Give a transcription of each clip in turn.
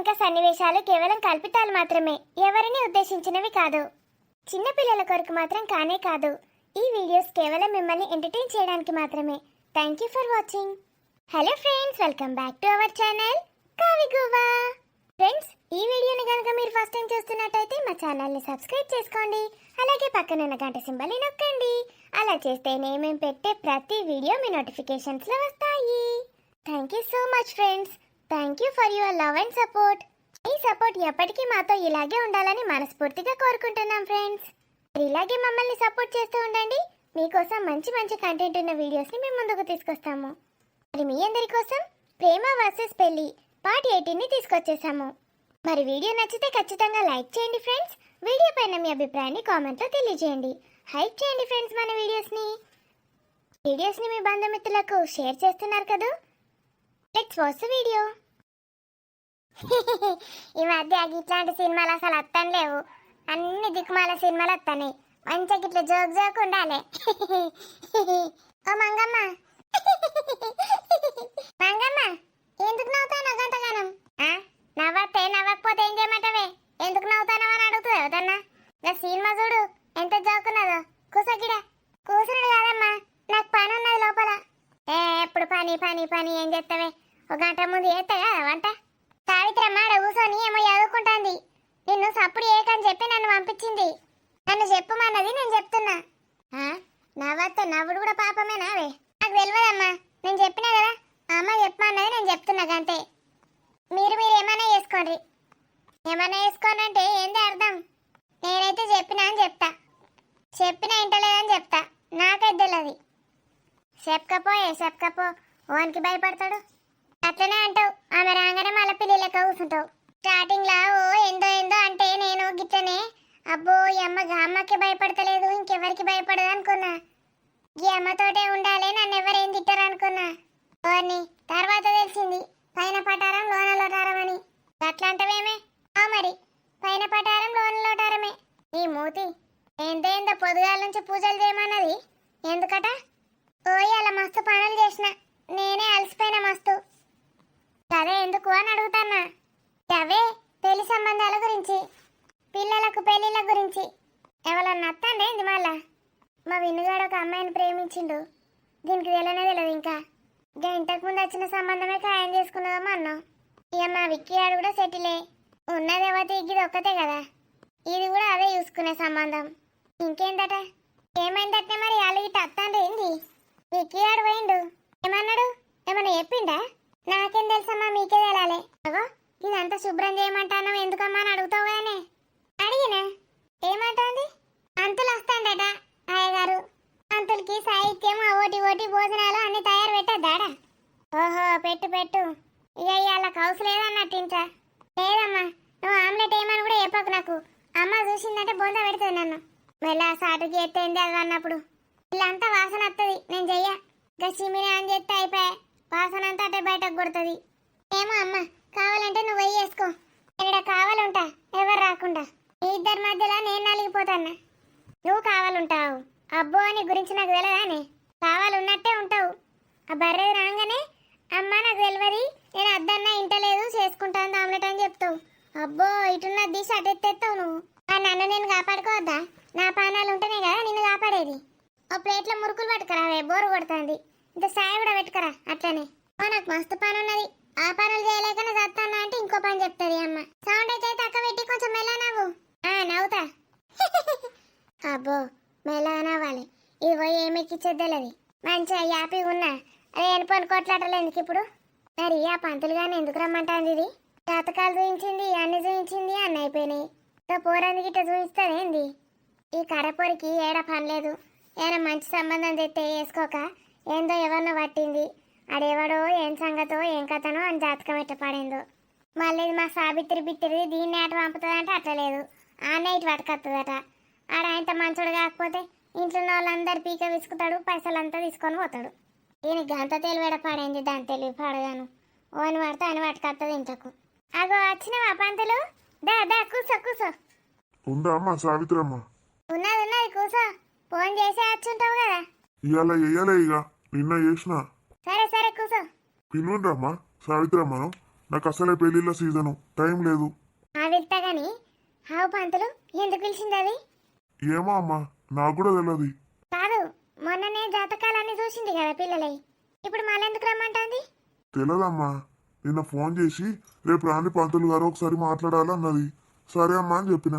చారిత్రక సన్నివేశాలు కేవలం కల్పితాలు మాత్రమే, ఎవరిని ఉద్దేశించినవి కాదు. చిన్నపిల్లల కొరకు మాత్రం కానే కాదు. ఈ వీడియోస్ కేవలం మిమ్మల్ని ఎంటర్టైన్ చేయడానికి మాత్రమే. Thank you for watching. Hello friends, welcome back to our channel కావిగువా. ఫ్రెండ్స్, ఈ వీడియోని కనుక మీరు ఫస్ట్ టైం చూస్తున్నట్టయితే మా ఛానల్ని సబ్స్క్రైబ్ చేసుకోండి. అలాగే పక్కన ఉన్న గంట సింబల్ని నొక్కండి. అలా చేస్తేనే మేము పెట్టే ప్రతి వీడియో మీ నోటిఫికేషన్స్లో వస్తాయి. Thank you so much friends. Thank you for your love and support. ఈ సపోర్ట్ ఎప్పటికీ మాతో ఇలాగే ఉండాలని మనస్ఫూర్తిగా కోరుకుంటున్నాం ఫ్రెండ్స్. ఇలాగే మమ్మల్ని సపోర్ట్ చేస్తూ ఉండండి. మీకోసం మంచి మంచి కంటెంట్ ఉన్న వీడియోస్ని మేము ముందుకు తీసుకొస్తాము. మరి మీ అందరి కోసం ప్రేమ వర్సెస్ పెళ్లి పార్ట్ 18ని తీసుకొచ్చేసాము. మరి వీడియో నచ్చితే ఖచ్చితంగా లైక్ చేయండి ఫ్రెండ్స్. వీడియో పైన మీ అభిప్రాయాన్ని కామెంట్లో తెలియజేయండి. హైప్ చేయండి ఫ్రెండ్స్ మన వీడియోస్ని మీ బంధుమిత్రులకు షేర్ చేస్తున్నారు కదా. Let's watch the video. ఈ మధ్య ఇట్లాంటి సినిమాలు అసలు అత్తని లేవు. అన్ని దిక్కుమాల సినిమాలు వస్తాయి. మంచిగా ఇట్లా జోక్ జోక్ ఉండాలి. ఓ మంగమ్మ, మంగమ్మ ఎందుకు నవ్వుతావు గంటగానం? నవ్వతే నవ్వకపోతే ఏం చేయమంటావే? ఎందుకు నవ్వుతానో అని అడుగుతుంది ఎవరన్నా. సినిమా చూడు ఎంత జోకున్నదో. కూసగిడ కూసుడు కాదమ్మా, నాకు పని ఉన్నది లోపల. ఎప్పుడు పని పని పని ఏం చేస్తావే? ఒక గంట ముందు చేస్తా కదా వంట. సావిత్రమ్మ కూర్చొని ఏమో చదువుకుంటాంది. నిన్ను సప్పుడు ఏకని చెప్పి నన్ను పంపించింది. నన్ను చెప్పమన్నది, నేను చెప్తున్నా. నవ్వత్తే నవ్వుడు కూడా పాపమేనావే? నాకు తెలియదమ్మా, నేను చెప్పినా కదా. అమ్మ చెప్పమన్నది, నేను చెప్తున్నా అంతే. మీరు ఏమైనా చేసుకోండి. ఏమైనా చేసుకోండి అంటే ఏంది అర్థం? నేనైతే చెప్పినా అని చెప్తా, చెప్పినా ఇంటలేదని చెప్తా. నాకైతే తెలియదు. చెప్పకపో ఓనికి భయపడతాడు. అట్లనే అంటావు. ఆమె రాగానే మళ్ళీ పిల్లి లెక్క కూర్చుంటావు. స్టార్టింగ్ లా ఓ ఏందో ఏందో అంటే నేను గిట్లనే అబ్బో ఈ అమ్మకి భయపడతలేదు, ఇంకెవరికి భయపడదు అనుకున్నా. ఈ అమ్మతోటే ఉండాలి, నన్ను ఎవరేం తిట్టారు అనుకున్నా. ఓర్ని తర్వాత తెలిసింది పైన పటారం లోన లోటారం అని. అట్లా అంటవేమే? మరి పైన పటారం లోన లోటారమే. ఈ మూతి ఏందో పొద్దుగాల నుంచి పూజలు చేయమన్నది. ఎందుకట? అలా మస్తు పనులు చేసిన, నేనే అలసిపోయినా మస్తు. అదే ఎందుకు అని అడుగుతాన్నా. అవే పెళ్లి సంబంధాల గురించి, పిల్లలకు పెళ్లిళ్ళ గురించి. ఎవరన్నా అత్తండి ఏంది మళ్ళా? మా విన్నుగాడు ఒక అమ్మాయిని ప్రేమించిండు. దీనికి తెలియదు ఇంకా. ఇంకా ఇంతకు ముందు వచ్చిన సంబంధమే ఖాయం చేసుకున్నదమ్మా అన్నాం. ఇక మా విక్కీ ఆడు కూడా సెటిలే. ఉన్నది ఎవరి ఇది ఒక్కతే కదా. ఇది కూడా అదే చూసుకునే సంబంధం. ఇంకేందట? ఏమైందటే మరి? వాళ్ళు ఇటు అత్తండి ఏంది? విక్కీ ఆడు పోయిండు. ఏమన్నాడు? ఏమన్నా చెప్పిండా? నాకేం తెలుసమ్మా, మీకే తెలాలి. అగో ఇదంతా శుభ్రం చేయమంటాను ఎందుకమ్మా అని అడుగుతావు కదనే. అడిగినా ఏమంటుంది? అంతులు వస్తాడట అయ్యగారు. అంతులకి సాహిత్యం ఓటి భోజనాలు అన్ని తయారు పెట్టద్దాడా? ఓహో పెట్టు. ఇక ఇవాళ కౌసు లేదన్నట్టు ఇంట్లో. లేదమ్మా, నువ్వు ఆమ్లెట్ ఏమని కూడా చెప్పకు నాకు. అమ్మ చూసిందంటే బొంద పెడుతుంది నన్ను. మెల్ల సాటుకి ఎత్తేంది అది అన్నప్పుడు ఇల్లంతా వాసన వస్తుంది. నేను చెయ్య గసిమిని అని చెప్తే అయిపోయా. వాసన అంతా అటే బయటకు కొడుతుంది. ఏమో అమ్మ, కావాలంటే నువ్వు వెయ్యి వేసుకో. నేను కావాలంటా ఎవరు రాకుండా. ఈ ఇద్దరి మధ్యలో నేను నలిగిపోతాన్నా. నువ్వు కావాలంటావు. అబ్బో అని గురించి నాకు తెలియదానే. కావాలన్నట్టే ఉంటావు. ఆ బర్రె రాగానే అమ్మ నాకు తెలియదు, నేను అద్దన్నా ఇంటలేదు, చేసుకుంటాను ఆమ్లెట్ అని చెప్తావు. అబ్బో ఇటున్న దిశ అటెత్తేస్తావు నువ్వు. నన్ను నేను కాపాడుకోవద్దా? నా పానాలు ఉంటేనే కదా నిన్ను కాపాడేది. ఓ ప్లేట్లో మురుకులు పట్టుకురావే, బోరు కొడుతుంది. ఇంత సాయ కూడా పెట్టుకురా అట్లనే. నాకు మస్తు పని ఉన్నది, ఆ పనులు చేయలేకనే చస్తానా అంటే ఇంకో పని చెప్తుంది అమ్మ. సౌండ్ అయితే తక్కువ పెట్టి కొంచెం మెల్ల నవ్వు. నవ్వుతా. అబ్బో మెల్ల నవ్వాలి. ఇది పోయి ఏమెక్కిచ్చేద్దలేదు. మంచిగా హ్యాపీగా ఉన్నా. అదే అనుకోని కొట్లాటలు ఎందుకు ఇప్పుడు? మరి ఆ పంతులు కానీ ఎందుకు రమ్మంటాంది? ఇది జాతకాలు చూయించింది, అన్ని చూయించింది, అన్ని అయిపోయినాయి. ఇంకా పోరానికి ఇట్లా చూపిస్తుంది ఏంది? ఈ కడపొరికి ఏడ పని లేదు. ఏమైనా మంచి సంబంధం తెస్తే వేసుకోక ఏందో ఎవరినో పట్టింది. అడెవడో ఏం సంగతో ఏం కథనో అని జాతకం ఎట్ట పడిందో. మళ్ళీ మా సావిత్రి బిత్తిరి దీన్ని అటు పంపుతుందంటే అట్లా లేదు, ఆనే ఇటు పట్టుకొస్తుందట. ఆడ ఆయనతో మంచోడు కాకపోతే ఇంట్లో వాళ్ళందరు పీక విసుకుతాడు, పైసలంతా తీసుకొని పోతాడు. ఈయనకి గంత తెలివేడ పడైంది, దాని తెలివి పడగాను. ఓని పడితే ఆయన పట్టుకొస్తుంది ఇంటకు. అగో వచ్చినవా పంతులు? దా కూసో. ఉందా అమ్మా సావిత్రమ్మ? ఉన్నది కూసో. ఫోన్ చేసి వచ్చుంటావు కదా. ఇవాళ చెయ్యాలే, ఇక నిన్న చేసిన. సరే కూసో. పిలువుండ్రమ్మా సావిత్రమ్మను. నాకు అసలే పెళ్లిళ్ళ సీజను, టైం లేదు. ఆ వెళ్తా గాని హావు పంతులు ఎందుకు పిలిచింది అది? ఏమో అమ్మా, నాకు కూడా తెలియదు. కాదు, మొన్ననే జాతకాలన్నీ చూసింది కదా పిల్లలై, ఇప్పుడు మళ్ళీ ఎందుకు రమ్మంటుంది? తెలియదమ్మా, నిన్న ఫోన్ చేసి రేపు రాని పంతులు గారు ఒకసారి మాట్లాడాలన్నది. సరే అమ్మా అని చెప్పిన.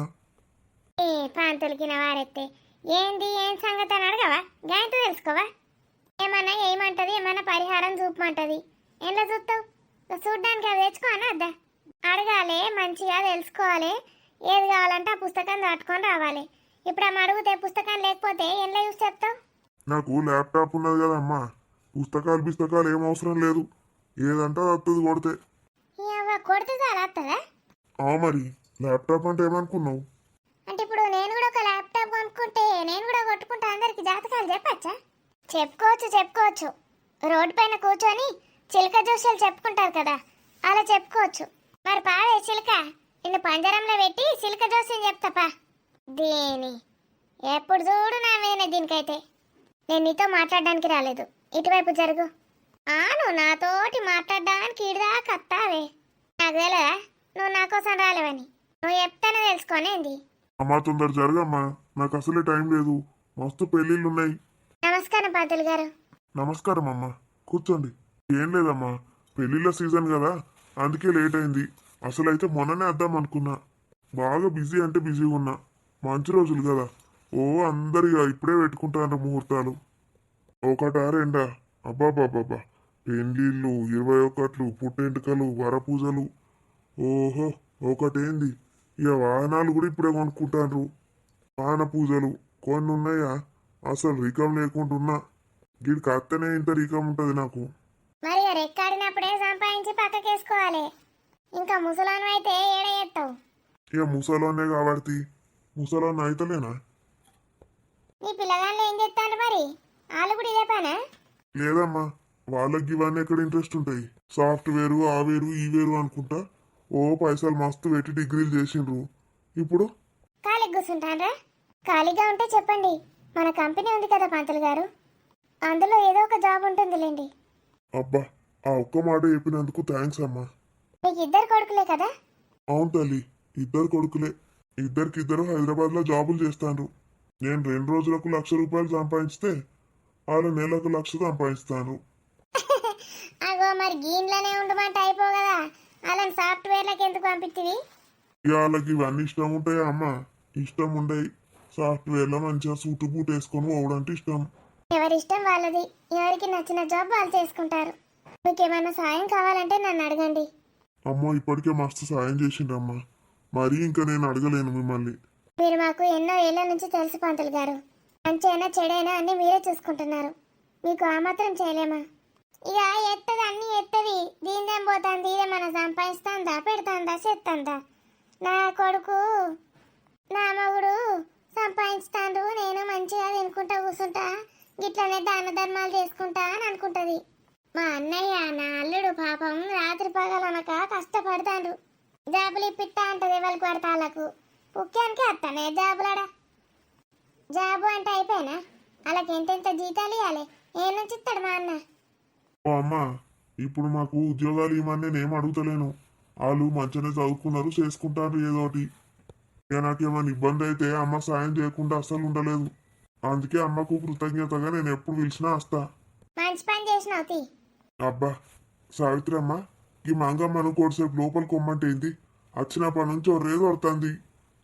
ఏ పంతులకి నా వారెత్తే ఏంది ఏం సంగతి అని అడగవా? గాయంతో తెలుసుకోవా? ఏమన్నా ఏమంటది, ఏమన్నా పరిహారం చూపమంటది. ఎలా చూస్తావు? చూడ్డానికి అవి తెచ్చుకో అని అద్దా. అడగాలి, మంచిగా తెలుసుకోవాలి. ఏది కావాలంటే ఆ పుస్తకం దాటుకొని రావాలి. ఇప్పుడు ఆమె అడిగితే పుస్తకం లేకపోతే ఎలా చూసి చెప్తావు? నాకు ల్యాప్టాప్ ఉన్నది కదమ్మా, పుస్తకాలు ఏం అవసరం లేదు. ఏదంటే అది వస్తుంది కొడితే. కొడితే చాలా వస్తుందా? మరి ల్యాప్టాప్ అంటే ఏమనుకున్నావు? అంటే ఇప్పుడు నేను కూడా ఒక ల్యాప్టాప్ కొనుక్కుంటే నేను కూడా కొట్టుకుంటే అందరికి జాతకాలు చెప్పచ్చా? చెప్పుకోవచ్చు. రోడ్డు పైన కూర్చొని చిలక జోషాలు చెప్పుకుంటారు కదా, అలా చెప్పుకోవచ్చు. మరి పాడే చిలక, నిన్ను పంజరంలో పెట్టి చిలక జోస్యం చెప్తాపా. దేని ఎప్పుడు చూడు నా మీదనే దీనికైతే. నేను నీతో మాట్లాడడానికి రాలేదు, ఇటువైపు జరుగు. నువ్వు నాతోటి మాట్లాడడానికి ఇడిదాకా వస్తావే. నాకు తెలియదా నువ్వు నా కోసం రాలేవని? నువ్వు చెప్తానే తెలుసుకోనేంది. అమ్మా తొందర జరగమ్మా, నాకు అసలే టైం లేదు. మస్తు పెళ్ళిళ్ళు ఉన్నాయి. నమస్కారం పంతులు గారు. నమస్కారం అమ్మా, కూర్చోండి. ఏం లేదమ్మా, పెళ్ళిళ్ళ సీజన్ కదా, అందుకే లేట్ అయింది. అసలైతే మొన్ననే వద్దాం అనుకున్నా. బాగా బిజీ అంటే బిజీగా ఉన్నా. మంచి రోజులు కదా, అందరిగా ఇప్పుడే పెట్టుకుంటాను ముహూర్తాలు. ఒకటా రెండా? అబ్బాబాబాబా, పెళ్ళిళ్ళు, 21, పుట్టెంటుకలు, వరపూజలు. ఓహో, ఒకటేంది ఇక వాహనాలు కూడా ఇప్పుడే కొనుక్కుంటారు. వాహన పూజలు కొన్ని ఉన్నాయా, అసలు రికం లేకుంటున్నా. వీడికి అత్తనే ఇంత రికం ఉంటుంది నాకు. మరి రెక్కాడినప్పుడే సంపాదించి పక్కకేసుకోవాలి. ఇంకా ముసలాను అయితే ఏడ చేస్తావు? ఇక ముసలోనే కాబట్టి ముసలోని అయితలేనా? నీ పిల్లగాళ్ళు ఏం చెప్తాను మరి? వాళ్ళు కూడా ఇదే పనా? లేదమ్మా, వాళ్ళకి ఇవన్నీ ఎక్కడ ఇంట్రెస్ట్ ఉంటాయి. సాఫ్ట్వేరు ఆ వేరు ఈ వేరు అనుకుంటా పైసలు మస్తు పెట్టి డిగ్రీలు చేసిండ్రు. ఇప్పుడు ఖాళీగా కూర్చుంటానరా? ఖాళీగా ఉంటే చెప్పండి, మన కంపెనీ ఉంది కదా పంతులు గారు, అందులో ఏదో ఒక జాబ్ ఉంటుందిలేండి. అబ్బా, ఆ ఒక్క మాట చెప్పినందుకు థ్యాంక్స్ అమ్మా. మీకు ఇద్దరు కొడుకులే కదా? అవును తల్లి, ఇద్దరు కొడుకులే. ఇద్దరికిద్దరు హైదరాబాద్లో జాబులు చేస్తాను. నేను 2 రోజులకు ₹1,00,000 సంపాదించితే వాళ్ళు నెలకు 1,00,000 సంపాదిస్తాను. అగో మరి గీన్లోనే ఉండమంటే అయిపో కదా, అలాని సాఫ్ట్వేర్లకు ఎందుకు పంపిస్తుంది? ఇక వాళ్ళకి ఇవన్నీ ఇష్టం ఉంటాయా అమ్మా? ఇష్టం ఉండయి. సాఫ్ట్వేర్లో మంచిగా సూటు బూట్ వేసుకొని పోవడంటే ఇష్టం. ఎవరి ఇష్టం వాళ్ళది, ఎవరికి నచ్చిన జాబ్ వాళ్ళు చేసుకుంటారు. మీకు ఏమైనా సాయం కావాలంటే నన్ను అడగండి. అమ్మో, ఇప్పటికే మస్తు సాయం చేసిండ్రమ్మా, మరీ ఇంకా నేను అడగలేను మిమ్మల్ని. మీరు మాకు ఎన్నో ఏళ్ల నుంచి తెలుసు పంతులు గారు. మంచైనా చెడైనా అన్ని మీరే చూసుకుంటున్నారు. మీకు ఆ మాత్రం చేయలేమా? ఇక ఎత్తది అన్ని ఎత్తది, దీనిదేం పోతుంది? ఇదేమన్నా సంపాదిస్తుందా, పెడతాందా, చేస్తుందా? నా కొడుకు నా మగుడు సంపాదిస్తాడు, నేను మంచిగా తినుకుంటా కూర్చుంటా, గిట్లనే దాన ధర్మాలు చేసుకుంటా అని అనుకుంటది. మా అన్నయ్య నా అల్లుడు పాపం రాత్రి పగలనక కష్టపడతాడు. జాబులు ఇప్పిస్తా అంటది ఎవరికి పడతా వాళ్ళకు. ముఖ్యానికి వస్తానే జాబులాడా. జాబు అంటే అయిపోయినా వాళ్ళకి ఎంతెంత జీతాలు ఇవ్వాలి, ఏ నుంచి ఇస్తాడు మా అన్న? ఓ అమ్మా, ఇప్పుడు మాకు ఉద్యోగాలు ఇవ్వమని నేనేం అడుగుతలేను. వాళ్ళు మంచిగానే చదువుకున్నారు, చేసుకుంటారు ఏదోటి. ఇక నాకేమైనా ఇబ్బంది అయితే అమ్మ సాయం చేయకుండా అస్సలు ఉండలేదు. అందుకే అమ్మకు కృతజ్ఞతగా నేను ఎప్పుడు పిలిచినా వస్తా. మంచి పని చేసినావు తీ. అబ్బా సావిత్రి అమ్మ, ఈ మంగమ్మను కోడిసేపు లోపల కొమ్మంటే ఏంది? వచ్చినప్పటి నుంచి ఓ రేదు పడుతుంది.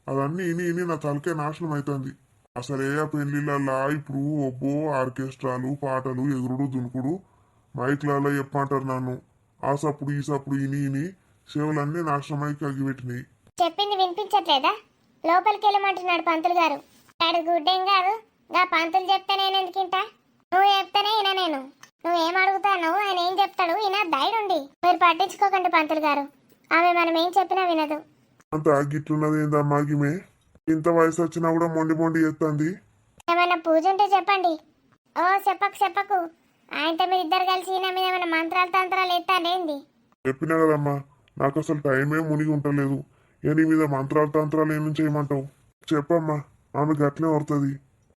అవన్నీ ఇని నా తలకే నాశనం అవుతుంది. అసలే ఆ పెళ్లిళ్ళల్లా ఇప్పుడు ఒబ్బో ఆర్కెస్ట్రాలు, పాటలు, ఎగురుడు, దునుకుడు, మైక్లలో చెప్పమంటారు నన్ను. ఆ సప్పుడు ఈ సప్పుడు ఇని సేవలన్నీ నాశనమై కగిపెట్టినాయి. చెప్పింది వినిపించట్లేదా? లోపలికి వెళ్ళమంటున్నాడు పంతులు గారు. ఆడు గుడ్డేం కాదు, గా పంతులు చెప్తే నేను ఎందుకింటా? నువ్వు చెప్తేనే ఇన నేను. నువ్వేం అడుగుతాను, ఆయన ఏం చెప్తాడు ఈయన దైడుండి. మీరు పట్టించుకోకండి పంతులు గారు, ఆమె మనం ఏం చెప్పినా వినదు. అంత గిట్లున్నది ఏందమ్మా గిమే? ఇంత వయసు వచ్చినా కూడా మొండి మొండి చేస్తుంది. ఏమైనా పూజ ఉంటే చెప్పండి. ఓ చెప్పకు, ఆయనతో మీరు ఇద్దరు కలిసి ఈయన మీద ఏమైనా మంత్రాలు తంత్రాలు ఎత్తాండేంది? చెప్పినా కదమ్మా, నాకు అసలు టైమే మునిగి ఉంటలేదు. ఏ నీ మీద మంత్రాలు తంత్రాలు ఏం చేయమంటావు? చెప్పమ్మా, ఆమె గట్లే వస్తుంది.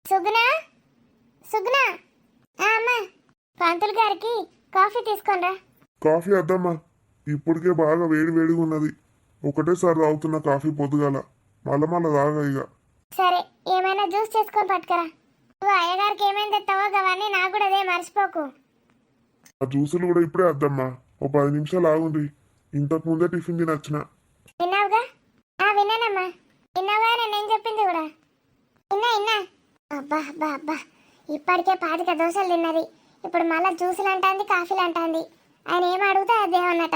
సుగునా అమ్మా, పంతులు గారికి కాఫీ తీసుకొనిరా. కాఫీ వద్దమ్మా, ఇప్పటికే బాగా వేడి వేడిగా ఉన్నది. ఒకటేసారి తాగుతున్న కాఫీ పొద్దుగాల. మళ్ళా తాగా ఇక. సరే ఏమైనా జ్యూస్ చేసుకొని పట్టుకరా. నువ్వు అయ్యగారికి ఏమైనా తెస్తావో అవన్నీ నాకు కూడా అదే మర్చిపోకు. ఆ జ్యూసులు కూడా ఇప్పుడే వద్దమ్మా. ఓ 10 నిమిషాలు ఆగుండి. ఇంతకు ముందే టిఫిన్ తినొచ్చిన. విన్నావుగా? విన్నానమ్మా. విన్నావుగా నేనేం చెప్పింది కూడా? విన్నా. అబ్బా అబ్బా అబ్బా, ఇప్పటికే 25 దోశలు తిన్నది. ఇప్పుడు మళ్ళీ జ్యూసులు అంటాంది, కాఫీలు అంటాంది. ఆయన ఏం అడుగుతా అదే అన్నట.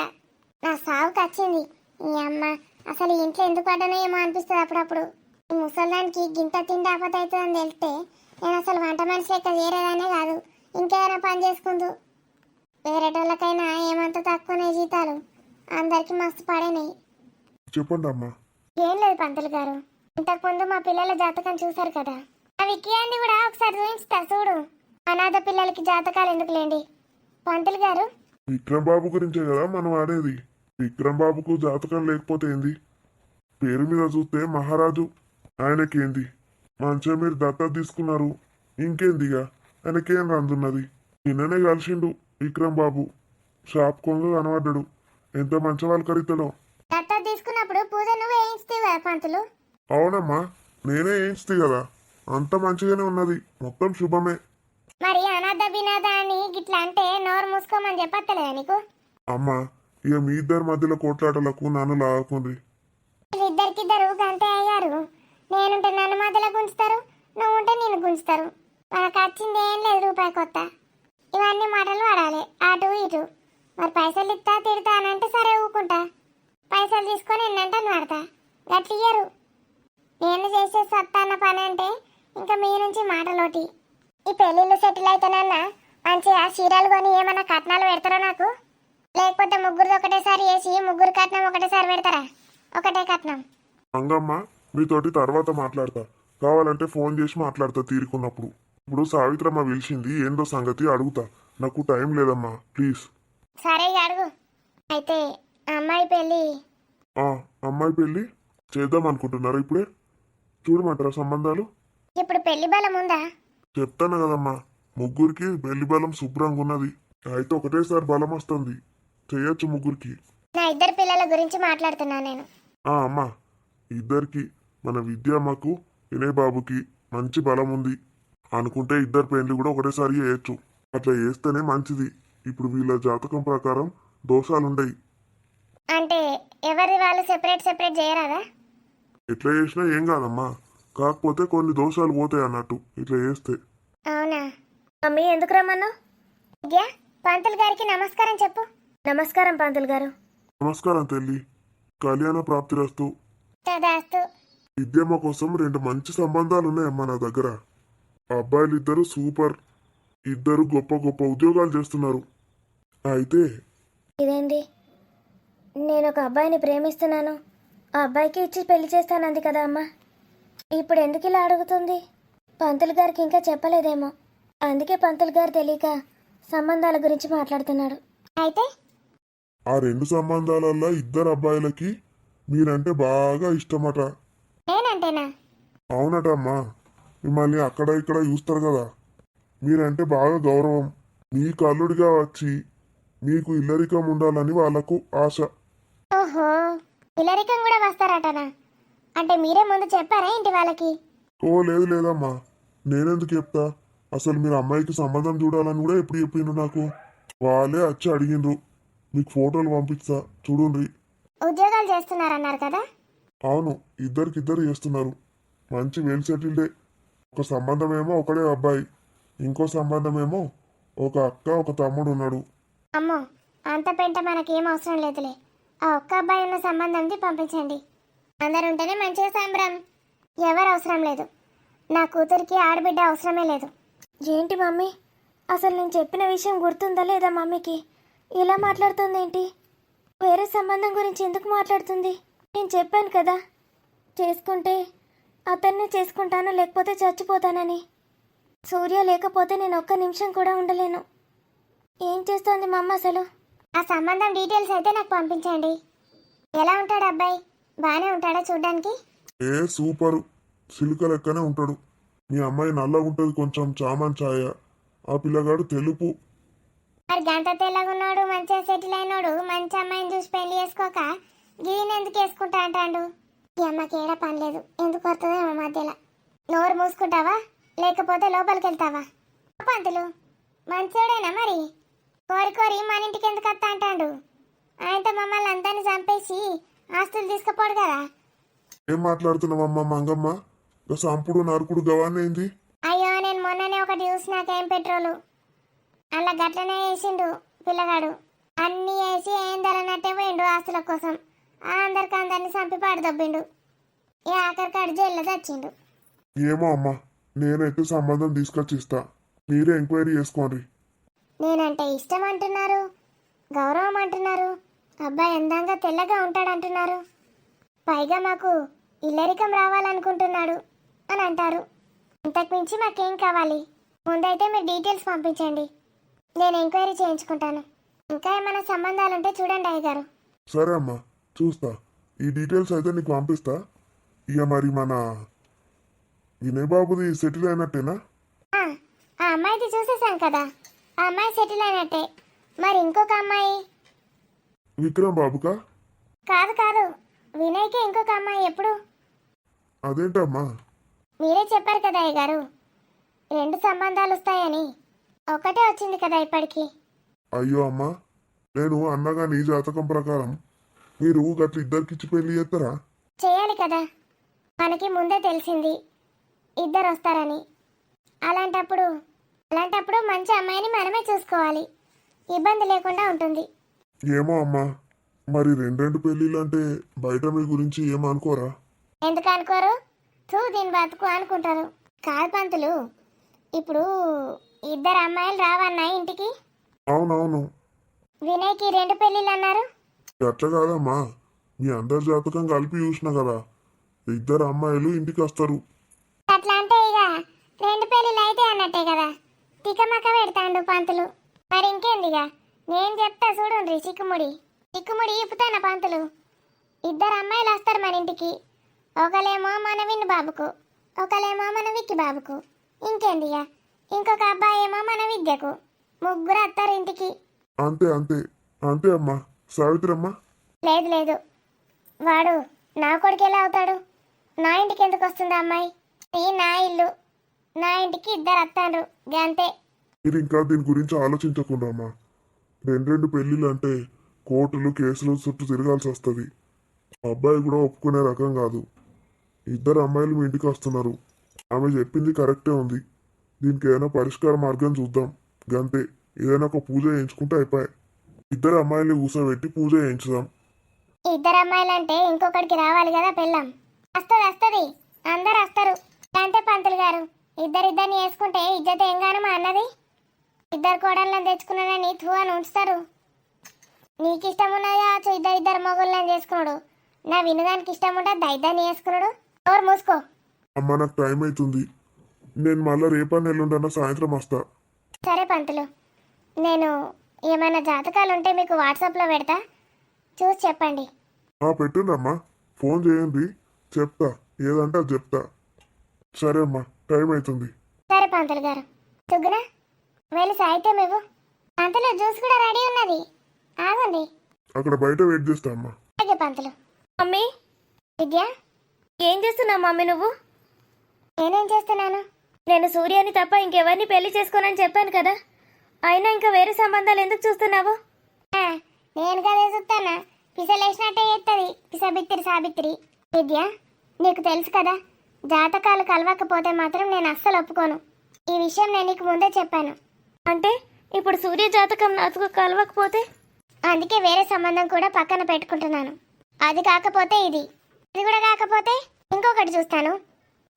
నా సావుకి వచ్చింది ఈ అమ్మ. అసలు ఈ ఇంట్లో ఎందుకు పడ్డానో ఏమో అనిపిస్తుంది అప్పుడప్పుడు. ఈ ముసల్దానికి గింత తిండి ఆపత అవుతుందని తెలిస్తే నేను అసలు వంట మనిషి లెక్క వేరేదానే కాదు, ఇంకేమైనా పని చేసుకుందు. వేరేటోళ్ళకైనా ఏమంత తక్కువనే జీతాలు, అందరికి మస్తు పడేనాయి. చెప్పండి అమ్మా. ఏం లేదు పంతులు గారు, ఇంతకుముందు మా పిల్లల జాతకం చూశారు కదా, ఆ విక్కీ కూడా ఒకసారి చూపిస్తా చూడు. అనాథ పిల్లలకి జాతకాలు ఎందుకులేండి పంతులు గారు. విక్రమ్ బాబు గురించే కదా మనం ఆడేది. విక్రమ్ బాబుకు జాతకం లేకపోతే ఏంది? పేరు మీద చూస్తే మహారాజు. ఆయనకేంది? మంచిగా మీరు దత్తత తీసుకున్నారు. ఇంకేందిగా? ఆయనకేం రందున్నది? నిన్ననే కలిసిండు విక్రమ్ బాబు. షాప్ కొంగు కనబడ్డాడు. ఎంత మంచి వాళ్ళు కరితాడో. దత్తా తీసుకున్నప్పుడు పూజ నువ్వు వేయిస్తావు కదా పంతులు? అవునమ్మా, నేనే వేయించుతా కదా. అంత మంచిగానే ఉన్నది. మొత్తం శుభమే. మరి అనాథ బినాథ అని గిట్లా అంటే నోరు మూసుకోమని చెప్పత్తలేదా నీకు? అమ్మా, ఇక మీ ఇద్దరి మధ్యలో కొట్లాటలకు నన్ను లాగకుండ్రి. ఇద్దరికిద్దరు గంటే అయ్యారు. నేనుంటే నన్ను మధ్యలో గుంచుతారు, నువ్వు ఉంటే నేను గుంచుతారు. మనకు వచ్చింది ఏం లేదు రూపాయి కొత్త. ఇవన్నీ మాటలు వాడాలి అటు ఇటు. మరి పైసలు ఇస్తా తిడతా అనంటే సరే ఊకుంటా. పైసలు తీసుకొని ఎన్నంటే వాడతా. గట్ల ఇయ్యరు. నేను చేసే సత్తా అన్న పని అంటే ఇంకా మీ నుంచి మాటలోటి. ఈ పెళ్ళిళ్ళు సెటిల్ అయితేనన్నా మంచిగా చీరలు కొని ఏమన్నా కట్నాలు పెడతారా నాకు? లేకపోతే ముగ్గురు ఒకటేసారి వేసి ముగ్గురు కట్నం ఒకటేసారి పెడతారా? ఒకటే కట్నం. మంగమ్మ, మీతోటి తర్వాత మాట్లాడతా. కావాలంటే ఫోన్ చేసి మాట్లాడతా తీరుకున్నప్పుడు. ఇప్పుడు సావిత్రమ్మ పిలిచింది, ఏందో సంగతి అడుగుతా. నాకు టైం లేదమ్మా, ప్లీజ్. సరే ఇక అడుగు. అయితే అమ్మాయి పెళ్ళి అమ్మాయి పెళ్ళి చేద్దాం అనుకుంటున్నారా ఇప్పుడే? చూడమంటారా సంబంధాలు? ఇప్పుడు పెళ్లి బలం ఉందా? చెప్తాను కదమ్మా, ముగ్గురికి పెళ్లి బలం శుభ్రంగా ఉన్నది. అయితే ఒకటేసారి బలం వస్తుంది. చేయొచ్చు ముగ్గురికి. నా ఇద్దరు పిల్లల గురించి మాట్లాడుతున్నా నేను. అమ్మా, ఇద్దరికి మన విద్యమ్మకు వినయ్ బాబుకి మంచి బలం ఉంది అనుకుంటే ఇద్దరు పెళ్లి కూడా ఒకటేసారి చేయొచ్చు. అట్లా చేస్తేనే మంచిది. ఇప్పుడు వీళ్ళ జాతకం ప్రకారం దోషాలుండయి. అంటే ఎవరి వాళ్ళు సెపరేట్ చేయరాదా? ఎట్లా చేసినా ఏం కాదమ్మా. కాకపోతే కొన్ని దోషాలు పోతాయి అన్నట్టు ఇట్లా చేస్తే. అవునా? మమ్మీ ఎందుకు రమ్మన్నావు? విద్య, పంతులు గారికి నమస్కారం చెప్పు. నమస్కారం పంతులు గారు. నమస్కారం తల్లి. కళ్యాణ ప్రాప్తిరస్తు. తదాస్తు. విద్యమ్మ కోసం 2 మంచి సంబంధాలు ఉన్నాయమ్మా నా దగ్గర. అబ్బాయిలు ఇద్దరు సూపర్. ఇద్దరు గొప్ప గొప్ప ఉద్యోగాలు చేస్తున్నారు. అయితే ఇదేంటి? నేను ఒక అబ్బాయిని ప్రేమిస్తున్నాను, ఆ అబ్బాయికి ఇచ్చి పెళ్లి చేస్తానంది కదా అమ్మ. ఇప్పుడు ఎందుకు ఇలా అడుగుతుంది? పంతులు గారికి ఇంకా చెప్పలేదేమో, అందుకే పంతులు గారు తెలియక సంబంధాల గురించి మాట్లాడుతున్నాడు. అయితే ఆ 2 సంబంధాలల్లో ఇద్దరు అబ్బాయిలకి మీరంటే బాగా ఇష్టమట. నేనంటేనా? అవునటమ్మా. మిమ్మల్ని అక్కడ ఇక్కడ చూస్తారు కదా. మీరంటే బాగా గౌరవం. మీకు అల్లుడిగా వచ్చి మీకు ఇల్లరికం ఉండాలని వాళ్ళకు ఆశ. ఓహో, ఇల్లరికం కూడా వస్తారటనా? అంటే మీరే ముందు చెప్పారా ఏంటి వాళ్ళకి? లేదు లేదమ్మా, నేనెందుకు చెప్తా. అసలు మీరు అమ్మాయికి సంబంధం చూడాలని కూడా ఎప్పుడు చెప్పిండ్రు నాకు. వాళ్ళే వచ్చి అడిగిండ్రు. మీకు ఫోటోలు పంపిస్తా చూడుండ్రి. ఉద్యోగాలు చేస్తున్నారన్నారు కదా? అవును, ఇద్దరికిద్దరు చేస్తున్నారు. మంచి వెల్ సెటిల్డే. ఒక సంబంధం ఏమో ఒకడే అబ్బాయి, ఇంకో సంబంధం ఏమో ఒక అక్క ఒక తమ్ముడు ఉన్నాడు. అమ్మో, అంత పెంట మనకేం అవసరం లేదులే. ఆ ఒక్క అబ్బాయి ఉన్న సంబంధంది పంపించండి. అందరు ఉంటేనే మంచిగా సంబరం. ఎవరు అవసరం లేదు. నా కూతురికి ఆడబిడ్డ అవసరమే లేదు. ఏంటి మమ్మీ, అసలు నేను చెప్పిన విషయం గుర్తుందా లేదా మమ్మీకి? ఇలా మాట్లాడుతుంది ఏంటి? వేరే సంబంధం గురించి ఎందుకు మాట్లాడుతుంది? నేను చెప్పాను కదా, చేసుకుంటే అతన్నే చేసుకుంటాను లేకపోతే చచ్చిపోతానని. సూర్య లేకపోతే నేను ఒక్క నిమిషం కూడా ఉండలేను. ఏం చేస్తోంది మా అమ్మ అసలు? ఆ సంబంధం డీటెయిల్స్ అయితే నాకు పంపించండి. ఎలా ఉంటాడు అబ్బాయి? బాగానే ఉంటాడా చూడ్డానికి? సూపరు. సిలుక లెక్కనే ఉంటాడు. మీ అమ్మాయి నల్లగా ఉంటుంది, కొంచెం చామన్ ఛాయ. ఆ పిల్లగాడు తెలుపు. మరి గంట తెల్లగున్నాడు మంచిగా సెటిల్ అయినాడు మంచి అమ్మాయిని చూసి పెళ్లి చేసుకోక గీని ఎందుకు వేసుకుంటా అంటాడు. ఈ అమ్మకి ఏడ పని లేదు, ఎందుకు వస్తుందో ఏమో మధ్యలో. నోరు మూసుకుంటావా లేకపోతే లోపలికి వెళ్తావా? పంతులు మంచోడేనా మరి? కోరి కోరి మన ఇంటికి ఎందుకు వస్తా అంటాడు? ఆయనతో మమ్మల్ని అందరినీ చంపేసి ఆస్తులు తీసుకుపోడు కదా. ఏం మాట్లాడుతున్నావమ్మా మంగమ్మ? గా సంపుడు నరుకుడు గవానేంది? అయ్యో నేను మొన్ననే ఒకటి చూసినాకేం పెట్రోలు అలా గట్లనే వేసిండు పిల్లగాడు. అన్నీ వేసి ఏం ధరనట్టే పోయిండు ఆస్తుల కోసం. అందరిని చంపి పాడదబ్బిండు. ఈ ఆఖరికాడు జైల్లో చచ్చిండు. ఏమో అమ్మా, నేనైతే సంబంధం తీసుకొచ్చి ఇస్తా, మీరే ఎంక్వైరీ చేసుకోండి. నేనంటే ఇష్టం అంటున్నారు, గౌరవం అంటున్నారు, అబ్బాయి అందంగా తెల్లగా ఉంటాడంటున్నారు, పైగా మాకు ఇల్లరికం రావాలనుకుంటున్నాడు అని అంటారు. ఇంతకు మించి మాకేం కావాలి? ముందైతే మీరు డీటెయిల్స్ పంపించండి, నేను ఎంక్వైరీ చేయించుకుంటాను. ఇంకా ఏమైనా సంబంధాలుంటే చూడండి అయ్యగారు. సరే అమ్మా, చూస్తా. ఈ డీటెయిల్స్ అయితే నీకు పంపిస్తా. ఇక మరి మన వినయ్ బాబుది సెటిల్ అయినట్టేనా? ఆ అమ్మాయిది చూసేసాం కదా, ఆ అమ్మాయి సెటిల్ అయినట్టే. మరి ఇంకొక అమ్మాయి? విక్రమ్ బాబుకా? కాదు కాదు, వినయ్కి ఇంకొక అమ్మాయి. ఎప్పుడు? అదేంటమ్మా? మీరే చెప్పారు కదా అయ్యగారు 2 సంబంధాలు వస్తాయని. ఒకటే వచ్చింది కదా ఇప్పటికి. అయ్యో అమ్మా, నేను అన్నగా నీ జాతకం ప్రకారం మీరు గట్ల ఇద్దరికిచ్చి పెళ్లి చేస్తారా? చేయాలి కదా, మనకి ముందే తెలిసింది ఇద్దరు వస్తారని. అలాంటప్పుడు మంచి అమ్మాయిని మనమే చూసుకోవాలి, ఇబ్బంది లేకుండా ఉంటుంది. ఏమో అమ్మా, మరి 2 పెళ్ళిళ్ళు అంటే బయట మీ గురించి ఏమనుకోరా? ఎందుకు అనుకోరు? దీని బతుకు అనుకుంటారు. కాదు పంతులు, ఇప్పుడు 2 అమ్మాయిలు రావన్నా ఇంటికి? అవునవును. వినయ్కి 2 పెళ్ళిళ్ళు అన్నారు. అట్లా కాదమ్మా, మీ అందరి జాతకం కలిపి చూసినా కదా, 2 అమ్మాయిలు ఇంటికి వస్తారు. అట్లా అంటే ఇక 2 పెళ్ళిళ్ళు అయితే అన్నట్టే కదా. తికమక పెడతాండు పంతులు. మరి ఇంకేందిగా, నేను చెప్తా చూడండి. చిక్కుముడి ఇప్పుతాన పంతులు. 2 అమ్మాయిలు వస్తారు మన ఇంటికి. ఒకలేమో మన విన్ను బాబుకు, ఒకలేమో మన విక్కి బాబుకు. ఇంకేందిగా, ఇంకొక అబ్బాయి ఏమో మన విద్యకు. 3 వస్తారు ఇంటికి. అంతే అంతే అంతే అమ్మా. సావిత్రమ్మ? లేదు, వాడు నా కొడుకు ఎలా అవుతాడు? నా ఇంటికి ఎందుకు వస్తుంది అమ్మాయి? ఈ నా ఇల్లు, నా ఇంటికి 2 వస్తాండ్రు గంతే. మీరు ఇంకా దీని గురించి ఆలోచించకుండా అమ్మా. 2 పెళ్ళిళ్ళు అంటే కోర్టులు కేసులు చుట్టూ తిరగాల్సి వస్తుంది. అబ్బాయి కూడా ఒప్పుకునే రకం కాదు. 2 అమ్మాయిలు మీ ఇంటికి వస్తున్నారు. ఆమె చెప్పింది కరెక్టే ఉంది. దీనికి ఏదైనా పరిష్కార మార్గం చూద్దాం గంతే. ఏదైనా ఒక పూజ చేయించుకుంటే అయిపోయాయి. 2 అమ్మాయిలు కూర్చోబెట్టి పూజ చేయించుదాం. 2 అమ్మాయిలంటే ఇంకొకటికి రావాలి కదా పెళ్ళాం. వస్తుంది, అందరు వస్తారు. అంతే పంతులు గారు, ఇద్దరిని వేసుకుంటే ఇజ్జత ఏం గాను మా అన్నది. 2 కోడళ్ళని తెచ్చుకున్నానని అని ఉంచుతారు. నీకు ఇష్టం ఉన్నది కావచ్చు 2 మొగుళ్ళని చేసుకున్నాడు. నా వినడానికి ఇష్టం ఉంటుంది దైదాన్ని వేసుకున్నాడు. ఎవరు మూసుకో. అమ్మ నాకు టైం అవుతుంది, నేను మళ్ళీ రేపటి ఎల్లుండన్నా సాయంత్రం వస్తా. సరే పంతులు, నేను ఏమైనా జాతకాలు ఉంటే మీకు వాట్సాప్లో పెడతా, చూసి చెప్పండి. పెట్టుండమ్మా, ఫోన్ చేయండి, చెప్తా. ఏదంటే అది చెప్తా. సరే అమ్మా, టైం అవుతుంది. సరే పంతులు గారు. సుగ్గున వెళ్ళి సాహిత్యం ఇవ్వు. పంతులు జ్యూస్ కూడా రెడీ ఉన్నది, ఆగండి. అక్కడ బయట వెయిట్ చేస్తా అమ్మా. అలాగే పంతులు. మమ్మీ, విద్య, ఏం చేస్తున్నావు మమ్మీ నువ్వు? నేనేం చేస్తున్నాను? నేను సూర్యాని తప్ప ఇంకెవరిని పెళ్లి చేసుకోనని చెప్పాను కదా, అయినా ఇంకా వేరే సంబంధాలు ఎందుకు చూస్తున్నావు? నేను కదే చూస్తానా, పిసలేసినట్టే చేస్తుంది పిసబిత్తిరి సాబిత్రి. విద్య, నీకు తెలుసు కదా, జాతకాలు కలవకపోతే మాత్రం నేను అస్సలు ఒప్పుకోను. ఈ విషయం నేను నీకు ముందే చెప్పాను. అంటే ఇప్పుడు సూర్య జాతకం నాకు కలవకపోతే? అందుకే వేరే సంబంధం కూడా పక్కన పెట్టుకుంటున్నాను. అది కాకపోతే ఇది కూడా కాకపోతే ఇంకొకటి చూస్తాను.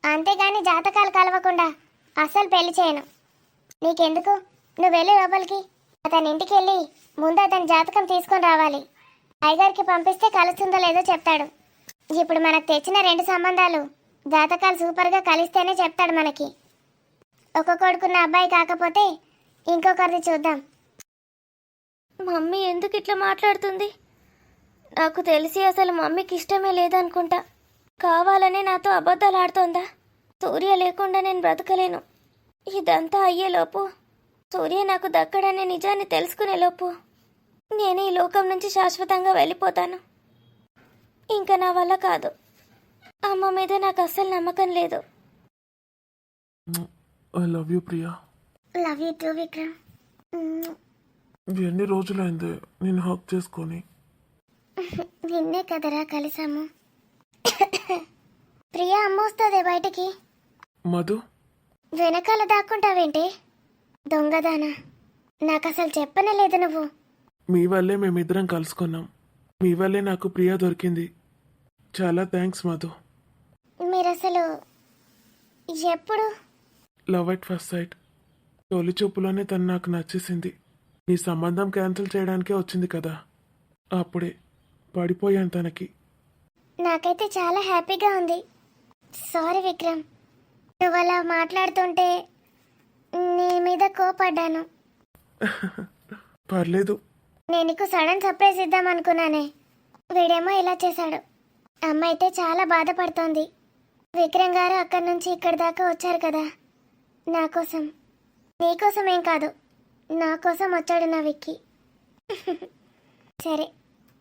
అంతేగాని జాతకాలు కలవకుండా అస్సలు పెళ్లి చేయను. నీకెందుకు, నువ్వు వెళ్ళి లోపలికి. అతని ఇంటికి వెళ్ళి ముందు అతని జాతకం తీసుకొని రావాలి. అయ్యగారికి పంపిస్తే కలుస్తుందో లేదో చెప్తాడు. ఇప్పుడు మనకు తెచ్చిన 2 సంబంధాలు జాతకాలు సూపర్గా కలిస్తేనే చెప్తాడు మనకి. ఒక కొడుకున్న అబ్బాయి కాకపోతే ఇంకొకరిది చూద్దాం. మమ్మీ ఎందుకు ఇట్లా మాట్లాడుతుంది? నాకు తెలిసి అసలు మమ్మీకి ఇష్టమే లేదనుకుంటా. కావాలని నాతో అబద్ధాలు ఆడుతోందా? సూర్య లేకుండా నేను బ్రతకలేను. ఇదంతా అయ్యేలోపు సూర్య నాకు దక్కడనే నిజాన్ని తెలుసుకునే లోపు నేను ఈ లోకం నుంచి శాశ్వతంగా వెళ్ళిపోతాను. ఇంకా నా వల్ల కాదు. అమ్మ మీద నాకు అస్సలు నమ్మకం లేదు. I love you Priya. Love you two Vikram. ఎన్ని రోజులైంది నేను హక్ చేసుకొని. నిన్నే కదరా కలిసాము. ప్రియా అమ్మ వస్తుంది బయటికి. మధు, వెనకాల దాక్కుంటావేంటి దొంగదానా? నాకు అసలు చెప్పనే లేదు నువ్వు. మీ వల్లే మేమిద్దరం కలుసుకున్నాం. మీ వల్లే నాకు ప్రియా దొరికింది. చాలా థ్యాంక్స్ మధు. మీరు అసలు ఎప్పుడు? Love at first sight. తొలి చూపులోనే తను నాకు నచ్చేసింది. నీ సంబంధం క్యాన్సిల్ చేయడానికే వచ్చింది కదా, అప్పుడే పడిపోయాను తనకి. నాకైతే చాలా హ్యాపీగా ఉంది. సారీ విక్రమ్, నువ్వు అలా మాట్లాడుతుంటే నీ మీద కోపడ్డాను. పర్లేదు. నేను నీకు సడన్ సర్ప్రైజ్ ఇద్దాం అనుకున్నానే, వీడేమో ఇలా చేశాడు. అమ్మ అయితే చాలా బాధపడుతోంది. విక్రమ్ గారు అక్కడి నుంచి ఇక్కడి దాకా వచ్చారు కదా నా కోసం. నీకోసం ఏం కాదు, నా కోసం వచ్చాడు నా విక్కీ. సరే,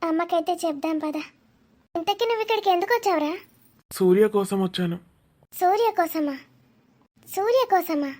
అమ్మకైతే చెప్దాం పద. ఇంతకీ నువ్వు ఇక్కడికి ఎందుకు వచ్చావురా? సూర్య కోసం వచ్చాను. సూర్య కోసమా? సూర్య కోసమా?